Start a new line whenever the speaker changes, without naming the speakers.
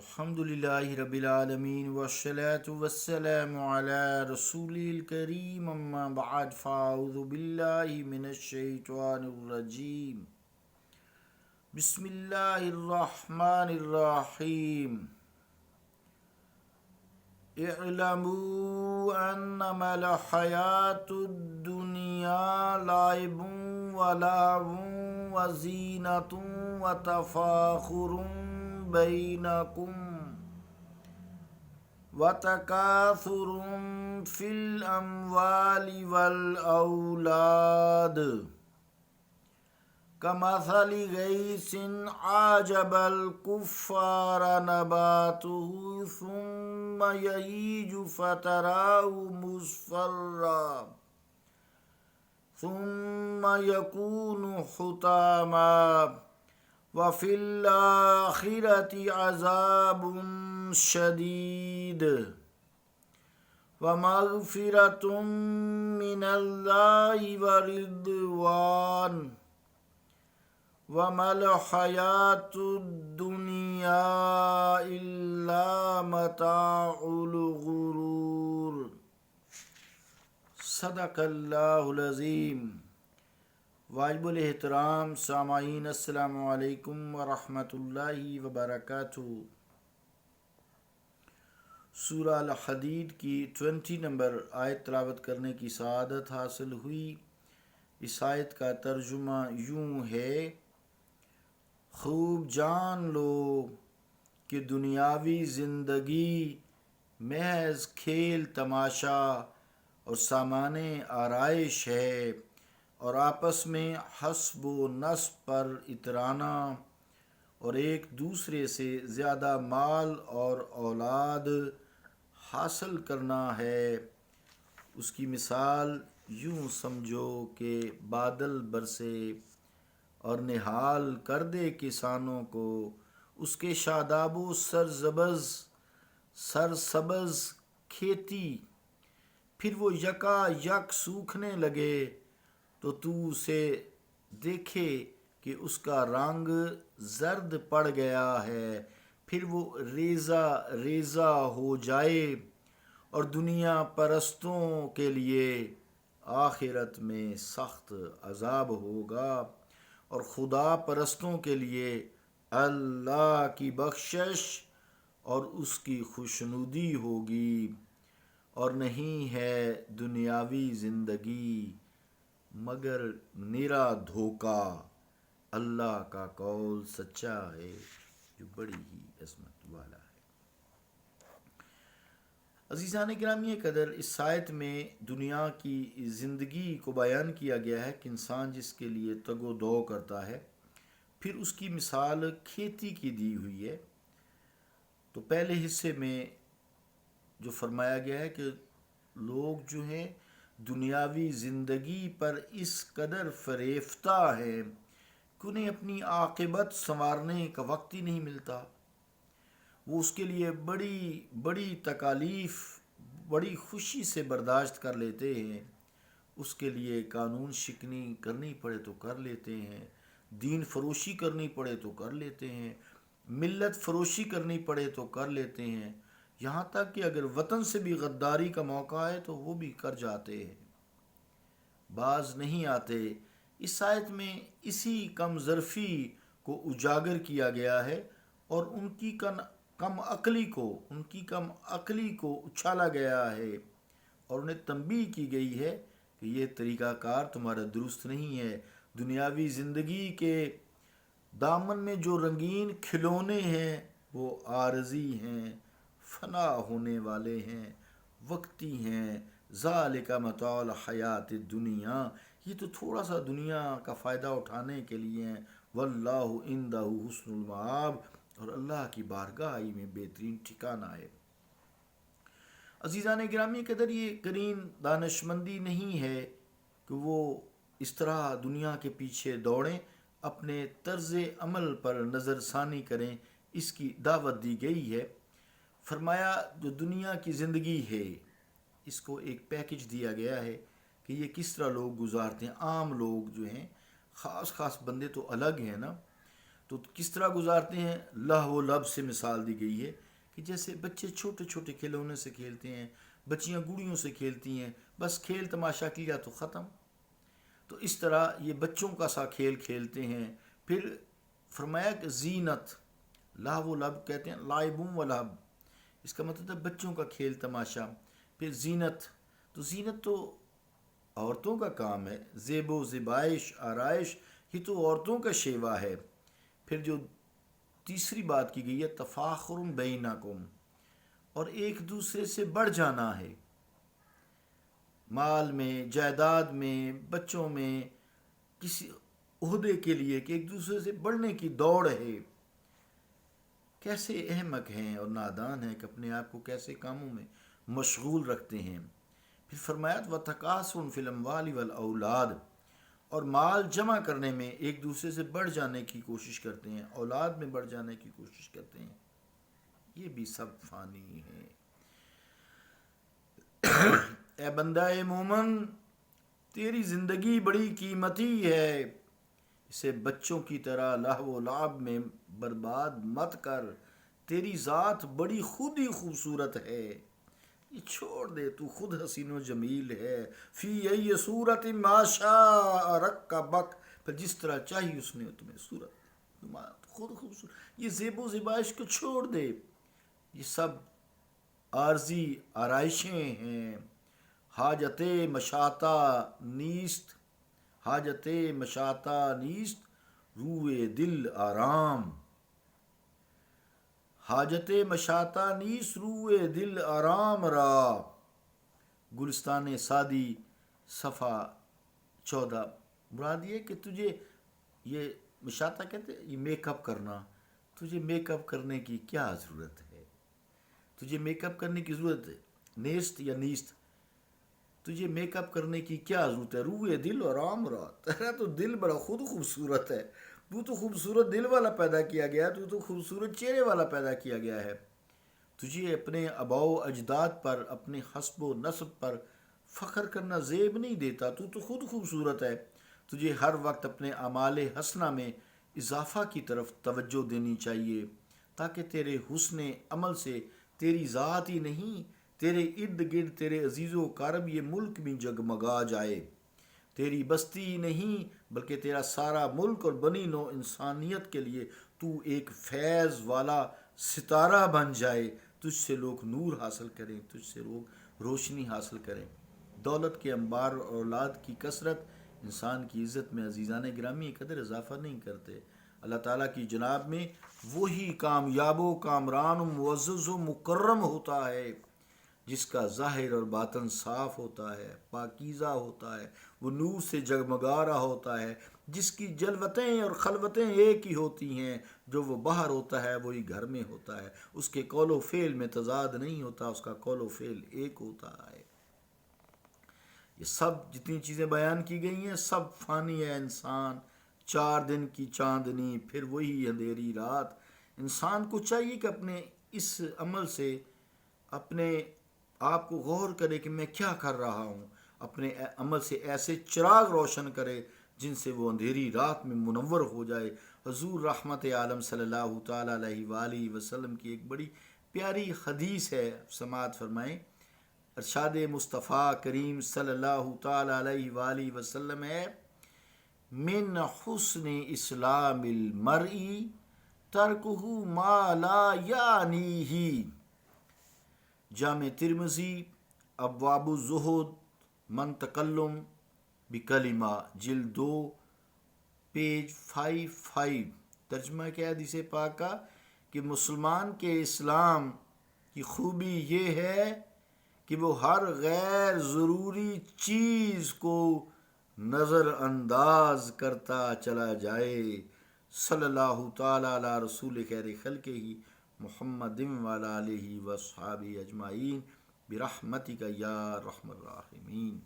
الحمدللہ رب العالمین والصلاة والسلام علی رسول الکریم اما بعد فاعوذ باللہ من الشیطان الرجیم بسم اللہ الرحمن الرحیم اعلموا انما الحیاة الدنیا لعب ولعب وزینۃ وتفاخر بینکم وتکاثر فی الاموال والاولاد کمثل غیث اعجب الکفار نباتہ ثم یہیج فتراه مصفرا ثم یکون حطاما وفی الآخرۃ عذاب شدید ومغفرۃ من اللہ ورضوان وما الحیاۃ الدنیا الا متاع الغرور۔ صدق اللہ العظیم۔ واجب الاحترام سامعین، السلام علیکم ورحمۃ اللہ وبرکاتہ۔ سورہ الحدید کی 20 نمبر آیت تلاوت کرنے کی سعادت حاصل ہوئی۔ اس آیت کا ترجمہ یوں ہے: خوب جان لو کہ دنیاوی زندگی محض کھیل تماشا اور سامان آرائش ہے، اور آپس میں حسب و نسب پر اترانا اور ایک دوسرے سے زیادہ مال اور اولاد حاصل کرنا ہے۔ اس کی مثال یوں سمجھو کہ بادل برسے اور نہال کر دے کسانوں کو اس کے شاداب و سرسبز کھیتی، پھر وہ یکا یک سوکھنے لگے تو تو اسے دیکھے کہ اس کا رنگ زرد پڑ گیا ہے، پھر وہ ریزہ ریزہ ہو جائے، اور دنیا پرستوں کے لیے آخرت میں سخت عذاب ہوگا، اور خدا پرستوں کے لیے اللہ کی بخشش اور اس کی خوشنودی ہوگی۔ اور نہیں ہے دنیاوی زندگی مگر نرا دھوکہ، اللہ کا قول سچا ہے جو بڑی ہی عظمت والا ہے۔ عزیزان گرامی قدر، اس آیت میں دنیا کی زندگی کو بیان کیا گیا ہے کہ انسان جس کے لیے تگ و دو کرتا ہے، پھر اس کی مثال کھیتی کی دی ہوئی ہے۔ تو پہلے حصے میں جو فرمایا گیا ہے کہ لوگ جو ہیں دنیاوی زندگی پر اس قدر فریفتہ ہیں کہ انہیں اپنی عاقبت سنوارنے کا وقت ہی نہیں ملتا۔ وہ اس کے لیے بڑی بڑی تکالیف بڑی خوشی سے برداشت کر لیتے ہیں، اس کے لیے قانون شکنی کرنی پڑے تو کر لیتے ہیں، دین فروشی کرنی پڑے تو کر لیتے ہیں، ملت فروشی کرنی پڑے تو کر لیتے ہیں، یہاں تک کہ اگر وطن سے بھی غداری کا موقع آئے تو وہ بھی کر جاتے ہیں، باز نہیں آتے۔ اس آیت میں اسی کم ظرفی کو اجاگر کیا گیا ہے اور ان کی کم عقلی کو اچھالا گیا ہے، اور انہیں تنبیہ کی گئی ہے کہ یہ طریقہ کار تمہارا درست نہیں ہے۔ دنیاوی زندگی کے دامن میں جو رنگین کھلونے ہیں وہ عارضی ہیں، فنا ہونے والے ہیں، وقتی ہیں۔ ذالک متاع الحیات الدنیا، یہ تو تھوڑا سا دنیا کا فائدہ اٹھانے کے لیے ہیں۔ واللہ عندہ حسن المآب، اور اللہ کی بارگاہ میں بہترین ٹھکانہ ہے۔ عزیزان گرامی قدر، یہ کریم دانشمندی نہیں ہے کہ وہ اس طرح دنیا کے پیچھے دوڑیں، اپنے طرز عمل پر نظر ثانی کریں۔ اس کی دعوت دی گئی ہے۔ فرمایا جو دنیا کی زندگی ہے اس کو ایک پیکج دیا گیا ہے کہ یہ کس طرح لوگ گزارتے ہیں۔ عام لوگ جو ہیں، خاص بندے تو الگ ہیں نا، تو کس طرح گزارتے ہیں؟ لہو و لب سے مثال دی گئی ہے کہ جیسے بچے چھوٹے چھوٹے کھلونے سے کھیلتے ہیں، بچیاں گڑیوں سے کھیلتی ہیں، بس کھیل تماشا کیا تو ختم. تو اس طرح یہ بچوں کا سا کھیل کھیلتے ہیں. پھر فرمایا کہ زینت، لہو و لب کہتے ہیں لائبوں و لہب، اس کا مطلب ہے بچوں کا کھیل تماشا. پھر زینت، تو زینت تو عورتوں کا کام ہے، زیب و زیبائش آرائش یہ تو عورتوں کا شیوا ہے. پھر جو تیسری بات کی گئی ہے تفاخر بینکم، اور ایک دوسرے سے بڑھ جانا ہے، مال میں، جائیداد میں، بچوں میں، کسی عہدے کے لیے کہ ایک دوسرے سے بڑھنے کی دوڑ ہے. کیسے احمق ہیں اور نادان ہیں کہ اپنے آپ کو کیسے کاموں میں مشغول رکھتے ہیں. پھر فرمایا وَتَكَاثُرٌ فِي الْأَمْوَالِ وَالْأَوْلَادِ، اور مال جمع کرنے میں ایک دوسرے سے بڑھ جانے کی کوشش کرتے ہیں، اولاد میں بڑھ جانے کی کوشش کرتے ہیں. یہ بھی سب فانی ہے. اے بندہ مومن، تیری زندگی بڑی قیمتی ہے، اسے بچوں کی طرح لہو و لعب میں برباد مت کر. تیری ذات بڑی خود ہی خوبصورت ہے، یہ چھوڑ دے، تو خود حسین و جمیل ہے. فی ای صورت ما شاء رکبک، پھر جس طرح چاہیے اس نے تمہیں صورت، خود خوبصورت. یہ زیب و زیبائش کو چھوڑ دے، یہ سب عارضی آرائشیں ہیں. حاجت مشاطہ نیست، حاجت مشاطہ نیست روئے دل آرام. حاجت مشاطہ نیست روئے دل آرام را. گلستان سعدی صفحہ 14. مراد یہ کہ تجھے یہ مشاطہ کہتے ہیں یہ میک اپ کرنا، تجھے میک اپ کرنے کی کیا ضرورت ہے؟ تجھے میک اپ کرنے کی ضرورت ہے؟ نیست یا نیست، تجھے میک اپ کرنے کی کیا ضرورت ہے؟ روئے دل اور آرام را، تیرا تو دل بڑا خود خوبصورت ہے، تو تو خوبصورت دل والا پیدا کیا گیا ہے، تو تو خوبصورت چہرے والا پیدا کیا گیا ہے. تجھے اپنے آباء و اجداد پر، اپنے حسب و نسب پر فخر کرنا زیب نہیں دیتا، تو تو خود خوبصورت ہے. تجھے ہر وقت اپنے اعمال حسنہ میں اضافہ کی طرف توجہ دینی چاہیے تاکہ تیرے حسن عمل سے تیری ذات ہی نہیں، تیرے ارد گرد تیرے عزیز و اقارب یہ ملک بھی جگمگا جائے. تیری بستی ہی نہیں بلکہ تیرا سارا ملک اور بنی نو انسانیت کے لیے تو ایک فیض والا ستارہ بن جائے. تجھ سے لوگ نور حاصل کریں، تجھ سے لوگ روشنی حاصل کریں. دولت کے انبار اور اولاد کی کثرت انسان کی عزت میں عزیزان گرامی قدر اضافہ نہیں کرتے. اللہ تعالیٰ کی جناب میں وہی کامیاب و کامران و معزز و مکرم ہوتا ہے جس کا ظاہر اور باطن صاف ہوتا ہے، پاکیزہ ہوتا ہے، وہ نور سے جگمگا رہا ہوتا ہے، جس کی جلوتیں اور خلوتیں ایک ہی ہوتی ہیں. جو وہ باہر ہوتا ہے وہی گھر میں ہوتا ہے، اس کے قول و فعل میں تضاد نہیں ہوتا، اس کا قول و فعل ایک ہوتا ہے. یہ سب جتنی چیزیں بیان کی گئی ہیں سب فانی ہے. انسان 4 دن کی چاندنی، پھر وہی اندھیری رات. انسان کو چاہیے کہ اپنے اس عمل سے اپنے آپ کو غور کرے کہ میں کیا کر رہا ہوں، اپنے عمل سے ایسے چراغ روشن کرے جن سے وہ اندھیری رات میں منور ہو جائے. حضور رحمت عالم صلی اللہ تعالیٰ علیہ وآلہ وسلم کی ایک بڑی پیاری حدیث ہے، سماعت فرمائیں. ارشاد مصطفیٰ کریم صلی اللہ تعالیٰ علیہ وآلہ وسلم ہے: من حسن اسلام المرئی ترکہ ما لا یعنیہ. جامع ترمذی ابواب الزہد من تکلم بکلمہ، جلد 2 پیج 55. ترجمہ کیا حدیث پاک کا کہ مسلمان کے اسلام کی خوبی یہ ہے کہ وہ ہر غیر ضروری چیز کو نظر انداز کرتا چلا جائے. صلی اللہ تعالیٰ علی رسول خیر خلقہ محمد وعلی آلہ وصحابہ اجمعین برحمتک یا ارحم الراحمین.